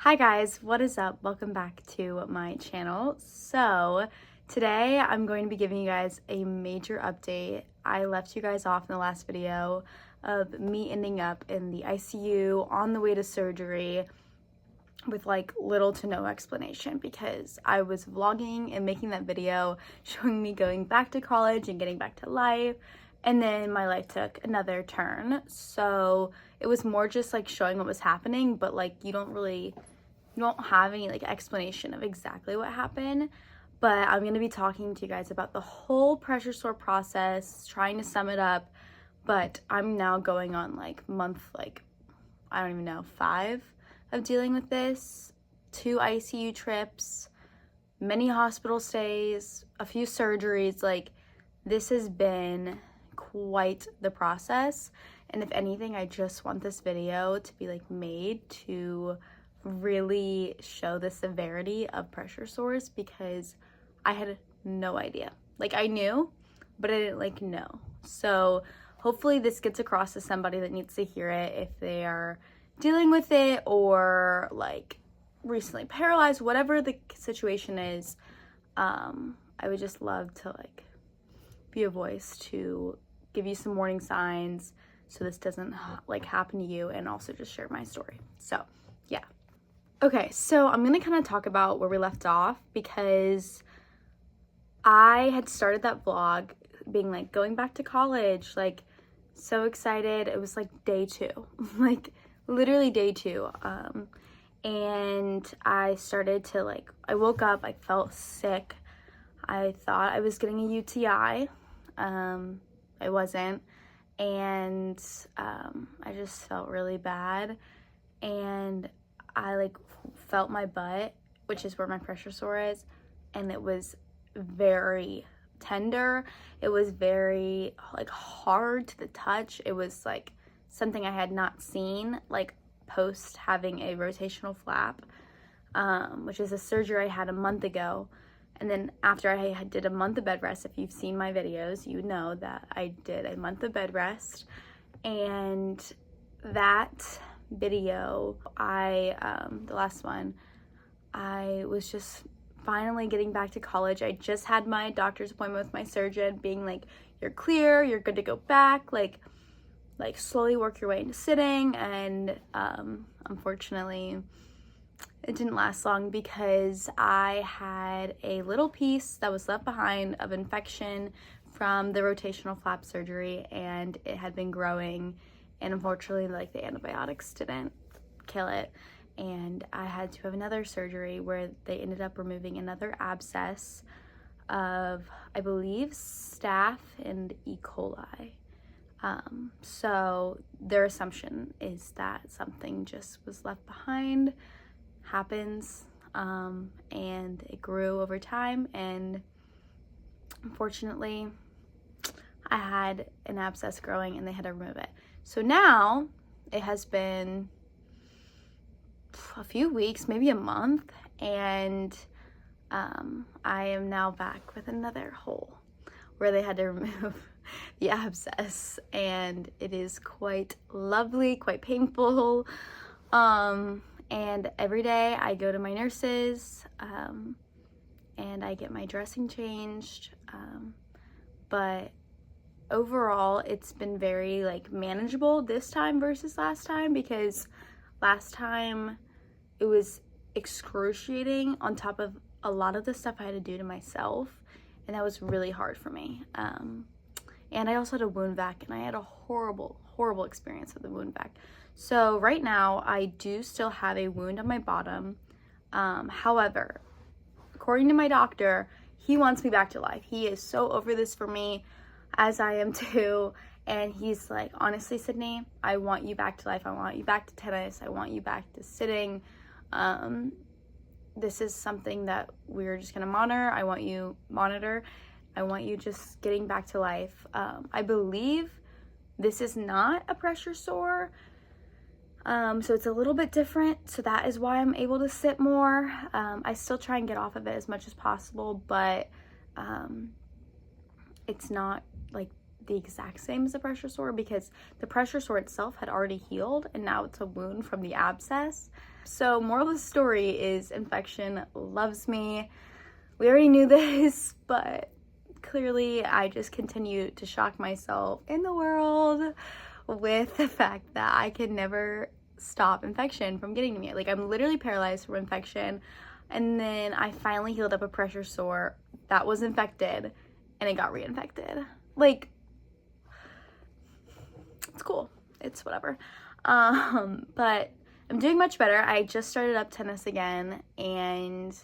Hi guys, what is up? Welcome back to my channel. So today I'm going to be giving you guys a major update. I left you guys off in the last video of me ending up in the ICU on the way to surgery with like little to no explanation because I was vlogging and making that video showing me going back to college and getting back to life, and then my life took another turn. So it was more just like showing what was happening, but like you don't have any like explanation of exactly what happened. But I'm going to be talking to you guys about the whole pressure sore process, trying to sum it up. But I'm now going on like month, I don't even know, 5 of dealing with this. 2 ICU trips, many hospital stays, a few surgeries. Like, this has been quite the process. And if anything, I just want this video to be like made to really show the severity of pressure sores, because I had no idea. Like, I knew, but I didn't know. So hopefully this gets across to somebody that needs to hear it if they are dealing with it or like recently paralyzed, whatever the situation is. I would just love to like be a voice to give you some warning signs so this doesn't like happen to you, and also just share my story. So yeah. Okay, so I'm gonna kind of talk about where we left off, because I had started that vlog being like going back to college, like so excited. It was like day 2, like literally day 2. And I started to like, I woke up, I felt sick. I thought I was getting a UTI. I wasn't. And I just felt really bad. And I like felt my butt, which is where my pressure sore is, and it was very tender. It was very like hard to the touch. It was like something I had not seen like post having a rotational flap, which is a surgery I had a month ago. And then after I did a month of bed rest, if you've seen my videos, you know that I did a month of bed rest. And that video, the last one, I was just finally getting back to college. I just had my doctor's appointment with my surgeon being like, you're clear, you're good to go back, like slowly work your way into sitting. And unfortunately it didn't last long, because I had a little piece that was left behind of infection from the rotational flap surgery, and it had been growing, and unfortunately like the antibiotics didn't kill it, and I had to have another surgery where they ended up removing another abscess of, I believe, staph and E. coli. So their assumption is that something just was left behind, happens, and it grew over time, and unfortunately I had an abscess growing and they had to remove it. So now it has been a few weeks, maybe a month, and I am now back with another hole where they had to remove the abscess, and it is quite lovely, quite painful. And every day I go to my nurses, and I get my dressing changed, but overall it's been very like manageable this time versus last time, because last time it was excruciating on top of a lot of the stuff I had to do to myself, and that was really hard for me. And I also had a wound vac, and I had a horrible experience with the wound vac. So right now I do still have a wound on my bottom. However, according to my doctor, he wants me back to life. He is so over this for me, as I am too. And he's like, honestly, Sydney, I want you back to life. I want you back to tennis. I want you back to sitting. This is something that we're just gonna monitor. I want you just getting back to life. I believe this is not a pressure sore. So it's a little bit different. So that is why I'm able to sit more. I still try and get off of it as much as possible, but it's not like the exact same as the pressure sore, because the pressure sore itself had already healed, and now it's a wound from the abscess. So moral of the story is infection loves me. We already knew this, but clearly I just continue to shock myself in the world with the fact that I can never stop infection from getting to me. Like, I'm literally paralyzed from infection, and then I finally healed up a pressure sore that was infected and it got reinfected. Like, it's cool. It's whatever. But I'm doing much better. I just started up tennis again, and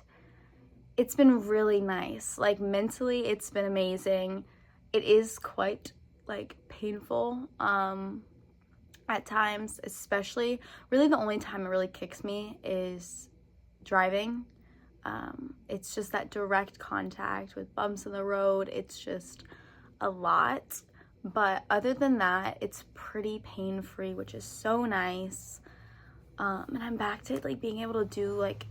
it's been really nice. Like, mentally, it's been amazing. It is quite, like, painful at times, especially. Really, the only time it really kicks me is driving. It's just that direct contact with bumps in the road. It's just a lot. But other than that, it's pretty pain-free, which is so nice. And I'm back to, like, being able to do, like,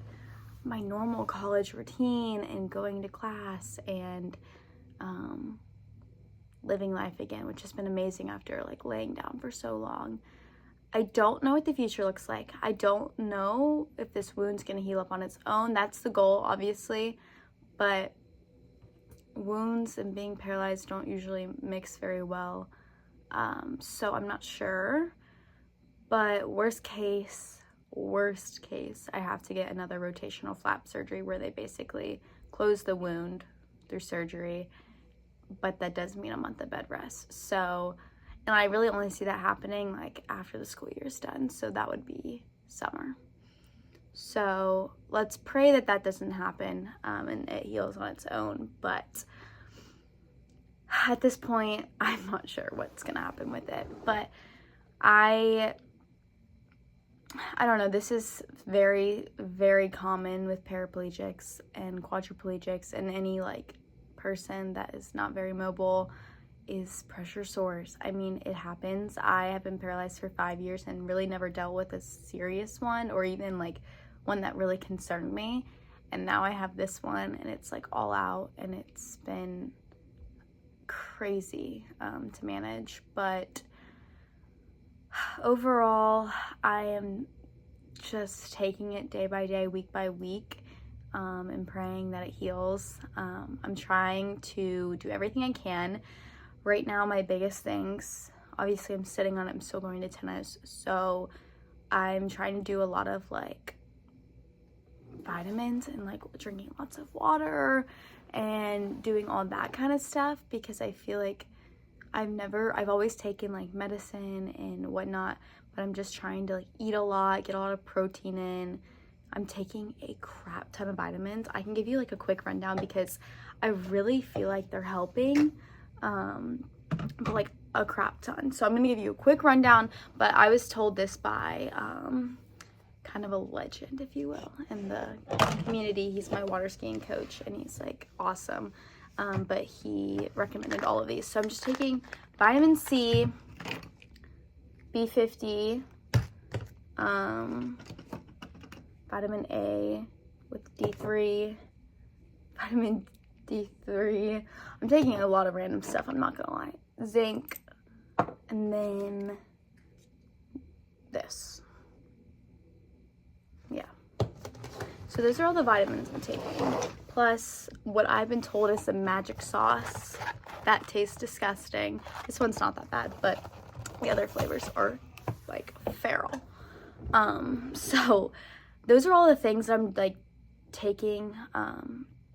my normal college routine and going to class and living life again, which has been amazing after, like, laying down for so long. I don't know what the future looks like. I don't know if this wound's gonna heal up on its own. That's the goal, obviously, but wounds and being paralyzed don't usually mix very well. So I'm not sure, but worst case, I have to get another rotational flap surgery where they basically close the wound through surgery, but that does mean a month of bed rest. So, and I really only see that happening like after the school year's done, so that would be summer. So let's pray that that doesn't happen and it heals on its own, but at this point, I'm not sure what's gonna happen with it. But I don't know, this is very, very common with paraplegics and quadriplegics and any like person that is not very mobile, is pressure sores. I mean, it happens. I have been paralyzed for 5 years and really never dealt with a serious one or even like one that really concerned me. And now I have this one and it's like all out, and it's been crazy to manage. But overall, I am just taking it day by day, week by week, and praying that it heals. I'm trying to do everything I can. Right now, my biggest things, obviously I'm sitting on it, I'm still going to tennis, so I'm trying to do a lot of like vitamins and like drinking lots of water and doing all that kind of stuff, because I feel like I've always taken like medicine and whatnot, but I'm just trying to like eat a lot, get a lot of protein in. I'm taking a crap ton of vitamins. I can give you like a quick rundown because I really feel like they're helping, but like a crap ton. So I'm gonna give you a quick rundown, but I was told this by kind of a legend, if you will, in the community. He's my water skiing coach and he's like awesome. But he recommended all of these. So I'm just taking vitamin C, B50, vitamin A with D3, vitamin D3. I'm taking a lot of random stuff, I'm not gonna lie. Zinc, and then this. Yeah. So those are all the vitamins I'm taking. Plus, what I've been told is the magic sauce. That tastes disgusting. This one's not that bad, but the other flavors are like feral. So those are all the things I'm like taking,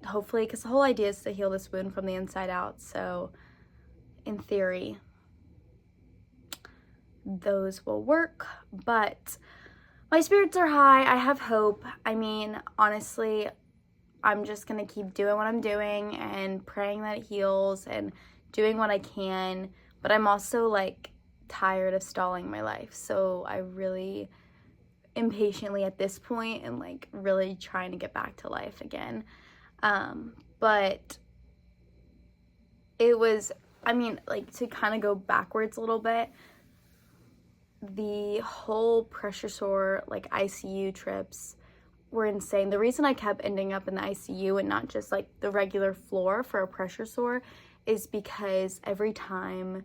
hopefully, because the whole idea is to heal this wound from the inside out. So in theory, those will work, but my spirits are high. I have hope. I mean, honestly, I'm just gonna keep doing what I'm doing and praying that it heals and doing what I can. But I'm also like tired of stalling my life. So I really impatiently at this point and like really trying to get back to life again. But it was, I mean, like to kind of go backwards a little bit, the whole pressure sore, like ICU trips were insane. The reason I kept ending up in the ICU and not just like the regular floor for a pressure sore is because every time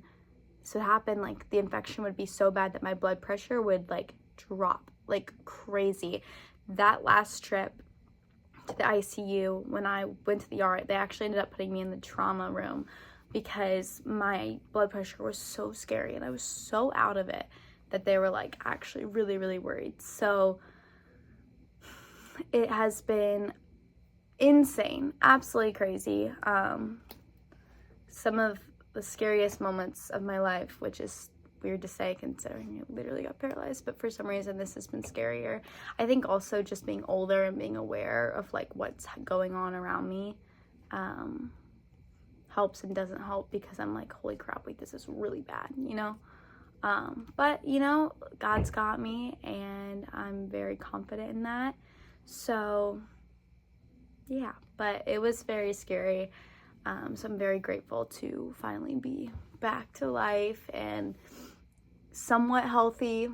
this would happen, like the infection would be so bad that my blood pressure would like drop like crazy. That last trip to the ICU, when I went to the ER, they actually ended up putting me in the trauma room because my blood pressure was so scary and I was so out of it that they were like actually really, really worried. So it has been insane, absolutely crazy. Some of the scariest moments of my life, which is weird to say considering I literally got paralyzed, but for some reason this has been scarier. I think also just being older and being aware of like what's going on around me helps and doesn't help, because I'm like, holy crap, wait, this is really bad, you know? But you know, God's got me and I'm very confident in that. So yeah, but it was very scary. So I'm very grateful to finally be back to life and somewhat healthy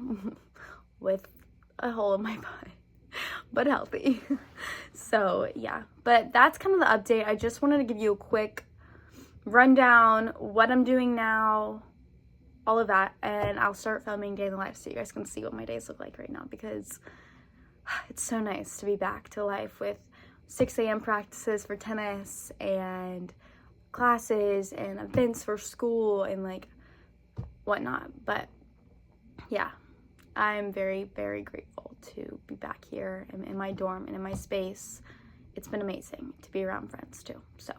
with a hole in my butt, but healthy. So yeah, but that's kind of the update. I just wanted to give you a quick rundown, what I'm doing now, all of that, and I'll start filming day in the life so you guys can see what my days look like right now, because it's so nice to be back to life with 6 a.m. practices for tennis and classes and events for school and like whatnot. But yeah, I'm very, very grateful to be back here in my dorm and in my space. It's been amazing to be around friends too. So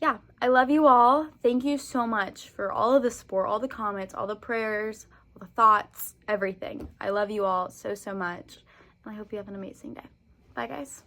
yeah, I love you all. Thank you so much for all of the support, all the comments, all the prayers, all the thoughts, everything. I love you all so, so much. And I hope you have an amazing day. Bye, guys.